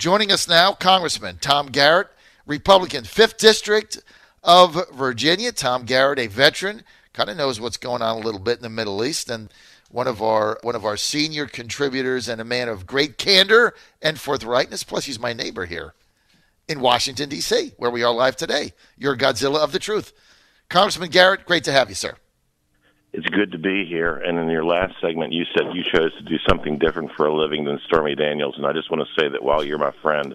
Joining us now, Congressman Tom Garrett, Republican, 5th District of Virginia. Tom Garrett, a veteran, kind of knows what's going on a little bit in the Middle East, and one of our senior contributors and a man of great candor and forthrightness. Plus, he's my neighbor here in Washington, D.C., where we are live today. You're Godzilla of the truth. Congressman Garrett, great to have you, sir. It's good to be here. And in your last segment, you said you chose to do something different for a living than Stormy Daniels. And I just want to say that while you're my friend,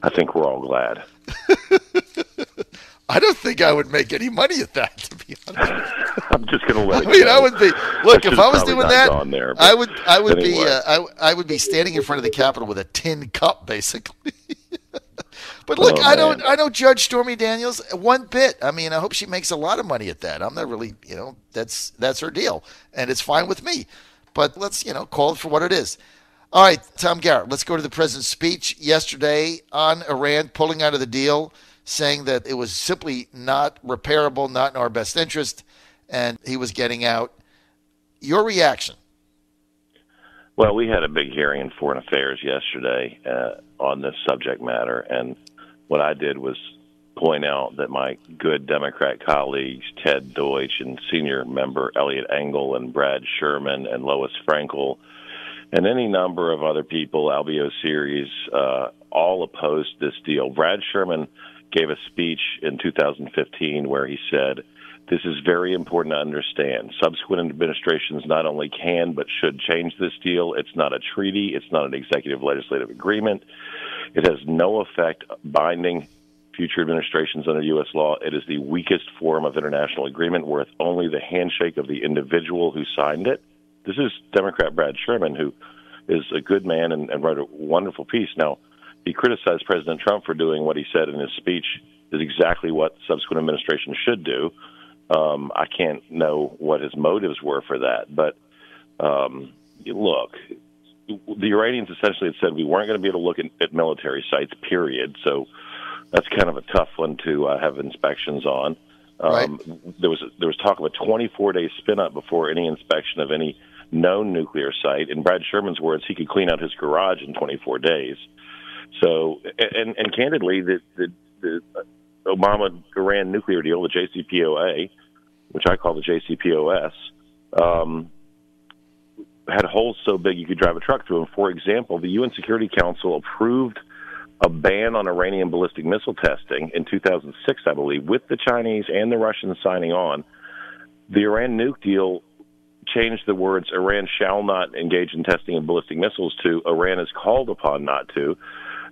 I think we're all glad. I don't think I would make any money at that, to be honest. I'm just going to let it go. I would be. Look, if I was doing that, there, I would anyway. I would be standing in front of the Capitol with a tin cup, basically. But look, I don't judge Stormy Daniels one bit. I mean, I hope she makes a lot of money at that. I'm not really, that's her deal, and it's fine with me. But let's, call it for what it is. All right, Tom Garrett, let's go to the president's speech yesterday on Iran pulling out of the deal, saying that it was simply not repairable, not in our best interest, and he was getting out. Your reaction? Well, we had a big hearing in Foreign Affairs yesterday on this subject matter, and what I did was point out that my good Democrat colleagues, Ted Deutsch and senior member Eliot Engel and Brad Sherman and Lois Frankel, and any number of other people, Albio Series, all opposed this deal. Brad Sherman gave a speech in 2015 where he said, "This is very important to understand. Subsequent administrations not only can but should change this deal. It's not a treaty. It's not an executive legislative agreement. It has no effect binding future administrations under U.S. law. It is the weakest form of international agreement worth only the handshake of the individual who signed it." This is Democrat Brad Sherman, who is a good man and wrote a wonderful piece. Now, he criticized President Trump for doing what he said in his speech is exactly what subsequent administrations should do. I can't know what his motives were for that. But look, the Iranians essentially had said we weren't going to be able to look at military sites, period. So that's kind of a tough one to have inspections on. Right. There was talk of a 24-day spin-up before any inspection of any known nuclear site. In Brad Sherman's words, he could clean out his garage in 24 days. So, and candidly, the Obama-Iran nuclear deal, the JCPOA, which I call the JCPOS, had holes so big you could drive a truck through them. For example, the UN Security Council approved a ban on Iranian ballistic missile testing in 2006, I believe, with the Chinese and the Russians signing on. The Iran nuke deal changed the words "Iran shall not engage in testing of ballistic missiles" to "Iran is called upon not to."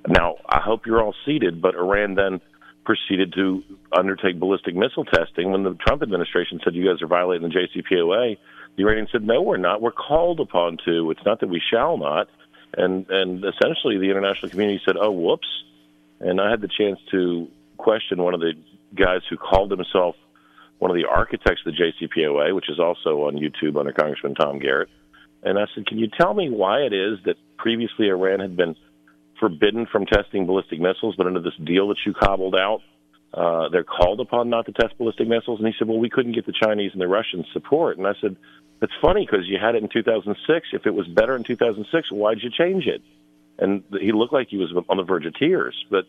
Now, I hope you're all seated, but Iran then proceeded to undertake ballistic missile testing. When the Trump administration said, "You guys are violating the JCPOA," the Iranians said, "No, we're not. We're called upon to. It's not that we shall not." And essentially the international community said, "Oh, whoops." And I had the chance to question one of the guys who called himself one of the architects of the JCPOA, which is also on YouTube under Congressman Tom Garrett. And I said, "Can you tell me why it is that previously Iran had been forbidden from testing ballistic missiles, but under this deal that you cobbled out, they're called upon not to test ballistic missiles?" And he said, "Well, we couldn't get the Chinese and the Russians support." And I said, "That's funny because you had it in 2006. If it was better in 2006, why'd you change it?" And he looked like he was on the verge of tears. But,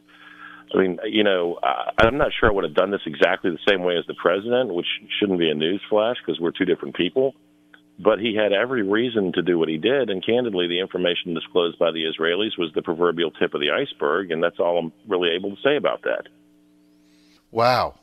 I mean, I'm not sure I would have done this exactly the same way as the president, which shouldn't be a news flash because we're two different people. But he had every reason to do what he did, and candidly, the information disclosed by the Israelis was the proverbial tip of the iceberg, and that's all I'm really able to say about that. Wow.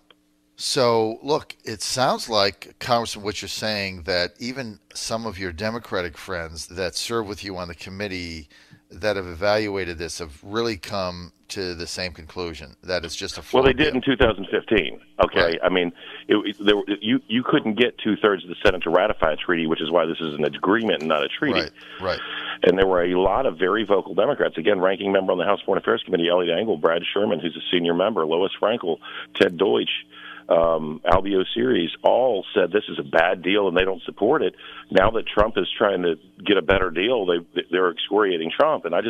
So, look, it sounds like, Congressman, what you're saying, that even some of your Democratic friends that serve with you on the committee that have evaluated this have really come to the same conclusion, that it's just a flop. Well, they did in 2015, okay? Right. I mean, you couldn't get two-thirds of the Senate to ratify a treaty, which is why this is an agreement and not a treaty. Right. And there were a lot of very vocal Democrats. Again, ranking member on the House Foreign Affairs Committee, Eliot Engel, Brad Sherman, who's a senior member, Lois Frankel, Ted Deutsch, Albio Series, all said this is a bad deal and they don't support it. Now that Trump is trying to get a better deal, they're excoriating Trump. And I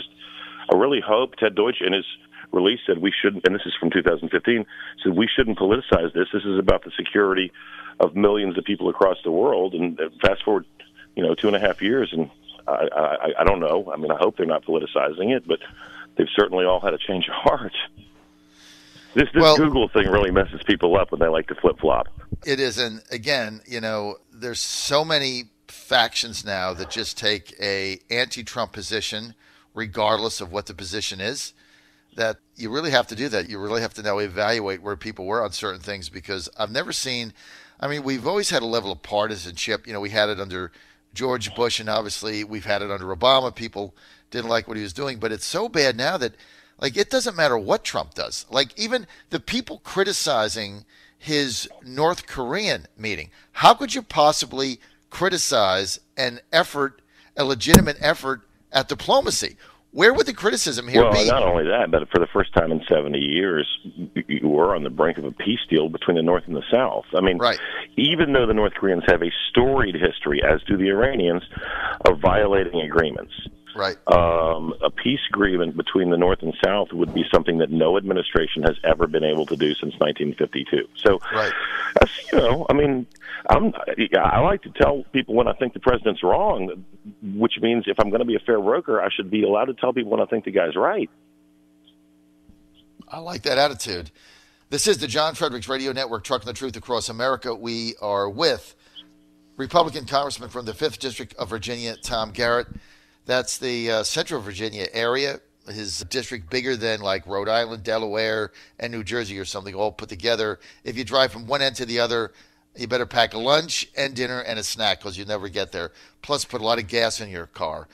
really hope Ted Deutsch in his release said we shouldn't, and this is from 2015, said we shouldn't politicize this. This is about the security of millions of people across the world. And fast forward, 2.5 years, and I don't know. I mean, I hope they're not politicizing it, but they've certainly all had a change of heart. This Google thing really messes people up when they like to flip-flop. It is, and again, there's so many factions now that just take a anti-Trump position regardless of what the position is, that you really have to do that. You really have to now evaluate where people were on certain things, because I've never seen, we've always had a level of partisanship. We had it under George Bush, and obviously we've had it under Obama. People didn't like what he was doing, but it's so bad now that, it doesn't matter what Trump does. Even the people criticizing his North Korean meeting, how could you possibly criticize a legitimate effort at diplomacy? Where would the criticism here be? Well, not only that, but for the first time in 70 years, you were on the brink of a peace deal between the North and the South. Right. Even though the North Koreans have a storied history, as do the Iranians, of violating agreements. Right. A peace agreement between the North and South would be something that no administration has ever been able to do since 1952. So, right. That's, I like to tell people when I think the president's wrong, which means if I'm going to be a fair broker, I should be allowed to tell people when I think the guy's right. I like that attitude. This is the John Fredericks Radio Network, trucking the truth across America. We are with Republican Congressman from the 5th District of Virginia, Tom Garrett. That's the Central Virginia area. His district bigger than Rhode Island, Delaware, and New Jersey or something all put together. If you drive from one end to the other, you better pack a lunch and dinner and a snack because you never get there. Plus, put a lot of gas in your car.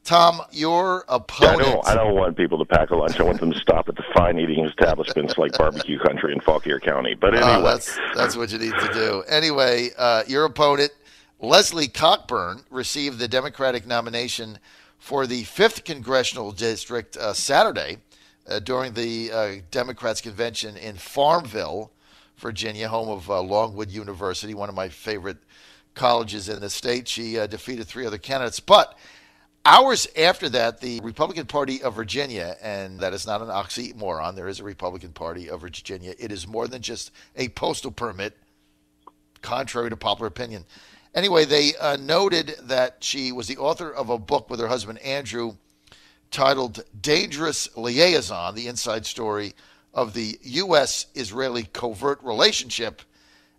Tom, your opponent... I don't want people to pack a lunch. I want them to stop at the fine eating establishments like Barbecue Country in Fauquier County. But anyway... That's what you need to do. Anyway, your opponent, Leslie Cockburn, received the Democratic nomination for the 5th Congressional District Saturday during the Democrats' convention in Farmville, Virginia, home of Longwood University, one of my favorite colleges in the state. She defeated 3 other candidates. But hours after that, the Republican Party of Virginia, and that is not an oxymoron, there is a Republican Party of Virginia. It is more than just a postal permit, contrary to popular opinion. Anyway, they noted that she was the author of a book with her husband, Andrew, titled Dangerous Liaison, the inside story of the U.S.-Israeli covert relationship.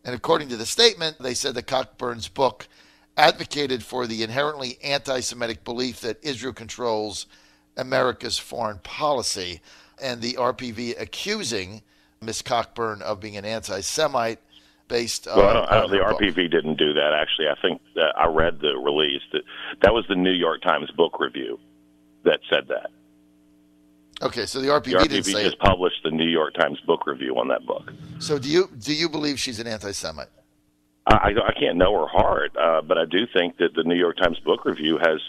And according to the statement, they said that Cockburn's book advocated for the inherently anti-Semitic belief that Israel controls America's foreign policy, and the RPV accusing Ms. Cockburn of being an anti-Semite based on... Well, the RPV didn't do that, actually. I think that I read the release. That was the New York Times book review that said that. Okay, so the RPV didn't say just published the New York Times book review on that book. So do you believe she's an anti-Semite? I can't know her heart, but I do think that the New York Times book review has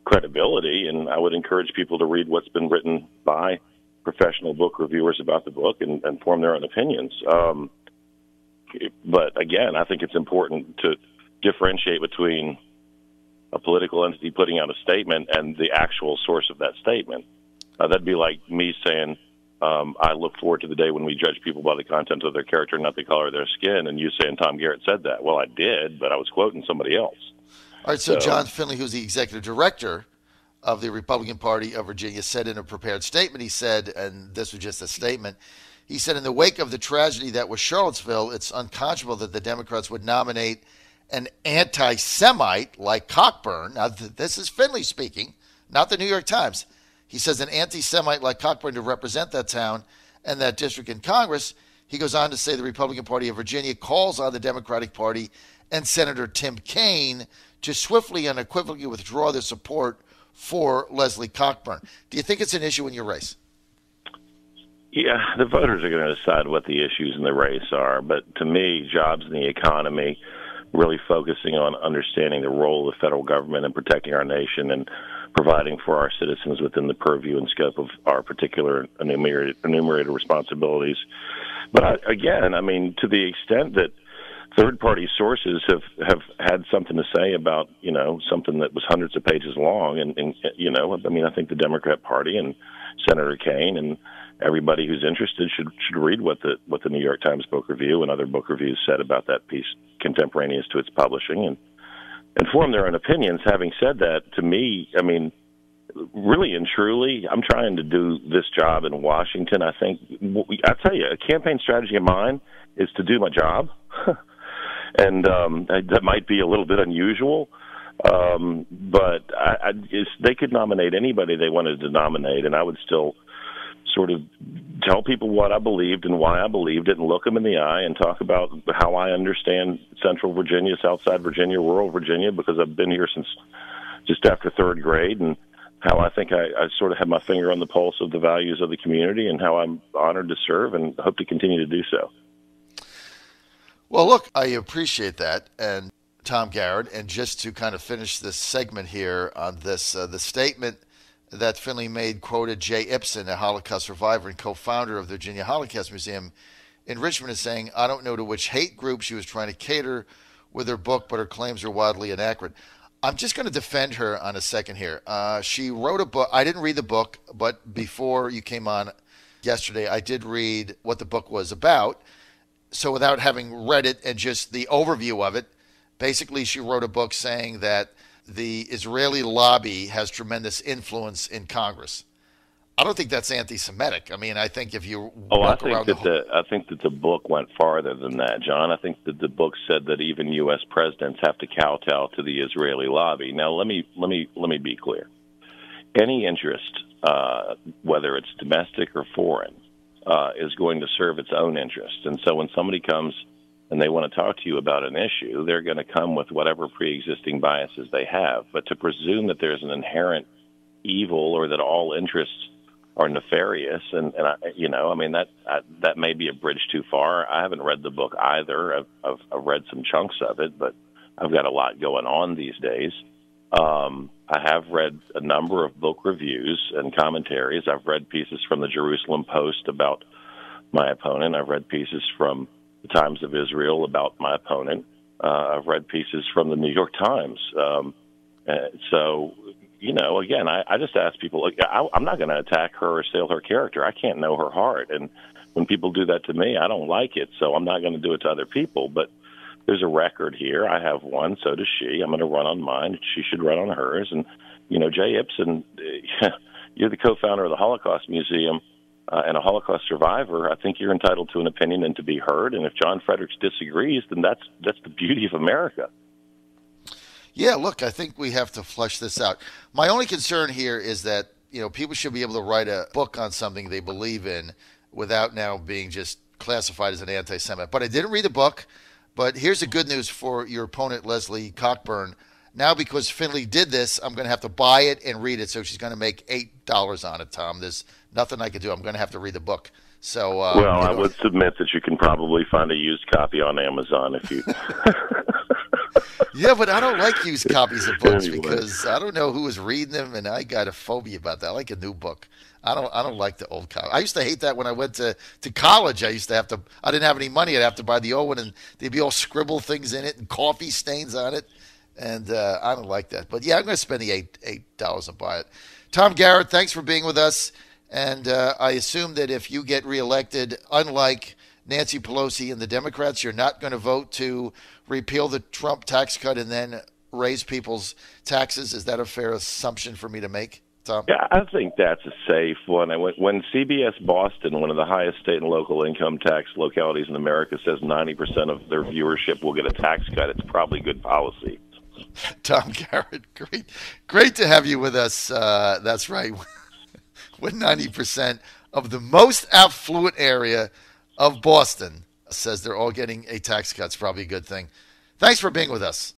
credibility, and I would encourage people to read what's been written by professional book reviewers about the book and form their own opinions. But again, I think it's important to differentiate between a political entity putting out a statement and the actual source of that statement. That'd be like me saying, I look forward to the day when we judge people by the content of their character, not the color of their skin, and you saying Tom Garrett said that. Well, I did, but I was quoting somebody else. All right, so John Finley, who's the executive director of the Republican Party of Virginia, said in a prepared statement, he said, and this was just a statement, he said, in the wake of the tragedy that was Charlottesville, it's unconscionable that the Democrats would nominate an anti-Semite like Cockburn. Now, this is Finley speaking, not the New York Times. He says an anti-Semite like Cockburn to represent that town and that district in Congress. He goes on to say the Republican Party of Virginia calls on the Democratic Party and Senator Tim Kaine to swiftly and unequivocally withdraw their support for Leslie Cockburn. Do you think it's an issue in your race? Yeah, the voters are going to decide what the issues in the race are. But to me, jobs in the economy, really focusing on understanding the role of the federal government and protecting our nation and providing for our citizens within the purview and scope of our particular enumerated responsibilities. But again, I mean, to the extent that third-party sources have had something to say about, something that was hundreds of pages long, and I think the Democrat Party and Senator Kaine and everybody who's interested should read what the New York Times book review and other book reviews said about that piece contemporaneous to its publishing and form their own opinions. Having said that, to me, I mean, really and truly, I'm trying to do this job in Washington. I think, I tell you, a campaign strategy of mine is to do my job. And that might be a little bit unusual, but they could nominate anybody they wanted to nominate, and I would still sort of tell people what I believed and why I believed it, and look them in the eye and talk about how I understand Central Virginia, Southside Virginia, rural Virginia, because I've been here since just after third grade, and how I think I sort of have my finger on the pulse of the values of the community, and how I'm honored to serve and hope to continue to do so. Well, look, I appreciate that, and Tom Garrett, and just to kind of finish this segment here on this, the statement that Finley made quoted Jay Ibsen, a Holocaust survivor and co-founder of the Virginia Holocaust Museum in Richmond, as saying, "I don't know to which hate group she was trying to cater with her book, but her claims are wildly inaccurate." I'm just going to defend her on a second here. She wrote a book. I didn't read the book, but before you came on yesterday, I did read what the book was about. So without having read it and just the overview of it, basically she wrote a book saying that the Israeli lobby has tremendous influence in Congress. I don't think that's anti-Semitic. I mean, I think if you I think that the book went farther than that, John. I think that the book said that even U.S. presidents have to kowtow to the Israeli lobby. Now, let me be clear. Any interest, whether it's domestic or foreign, is going to serve its own interest. And so when somebody comes and they want to talk to you about an issue, they're going to come with whatever pre-existing biases they have. But to presume that there's an inherent evil or that all interests are nefarious, and that may be a bridge too far. I haven't read the book either. I've read some chunks of it, but I've got a lot going on these days. I have read a number of book reviews and commentaries. I've read pieces from the Jerusalem Post about my opponent. I've read pieces from the Times of Israel about my opponent. I've read pieces from the New York Times. So, again, I just ask people, I'm not going to attack her or assail her character. I can't know her heart. And when people do that to me, I don't like it. So I'm not going to do it to other people. But there's a record here. I have one. So does she. I'm going to run on mine. She should run on hers. And, Jay Ibsen, you're the co-founder of the Holocaust Museum and a Holocaust survivor. I think you're entitled to an opinion and to be heard. And if John Fredericks disagrees, then that's the beauty of America. Yeah, look, I think we have to flesh this out. My only concern here is that, people should be able to write a book on something they believe in without now being just classified as an anti-Semite. But I didn't read the book. But here's the good news for your opponent, Leslie Cockburn. Now, because Finley did this, I'm going to have to buy it and read it. So she's going to make $8 on it, Tom. There's nothing I can do. I'm going to have to read the book. So, I would submit that you can probably find a used copy on Amazon if you. Yeah, but I don't like used copies of books because I don't know who is reading them, and I got a phobia about that. I like a new book. I don't like the old copy. I used to hate that when I went to college. I didn't have any money. I'd have to buy the old one, and they'd be all scribble things in it and coffee stains on it, and I don't like that. But yeah, I'm going to spend the $8 and buy it. Tom Garrett, thanks for being with us, and I assume that if you get reelected, unlike Nancy Pelosi and the Democrats, you're not going to vote to repeal the Trump tax cut and then raise people's taxes. Is that a fair assumption for me to make, Tom? Yeah, I think that's a safe one. When CBS Boston, one of the highest state and local income tax localities in America, says 90% of their viewership will get a tax cut, it's probably good policy. Tom Garrett, great to have you with us. That's right. When 90% of the most affluent area of Boston says they're all getting a tax cut, it's probably a good thing. Thanks for being with us.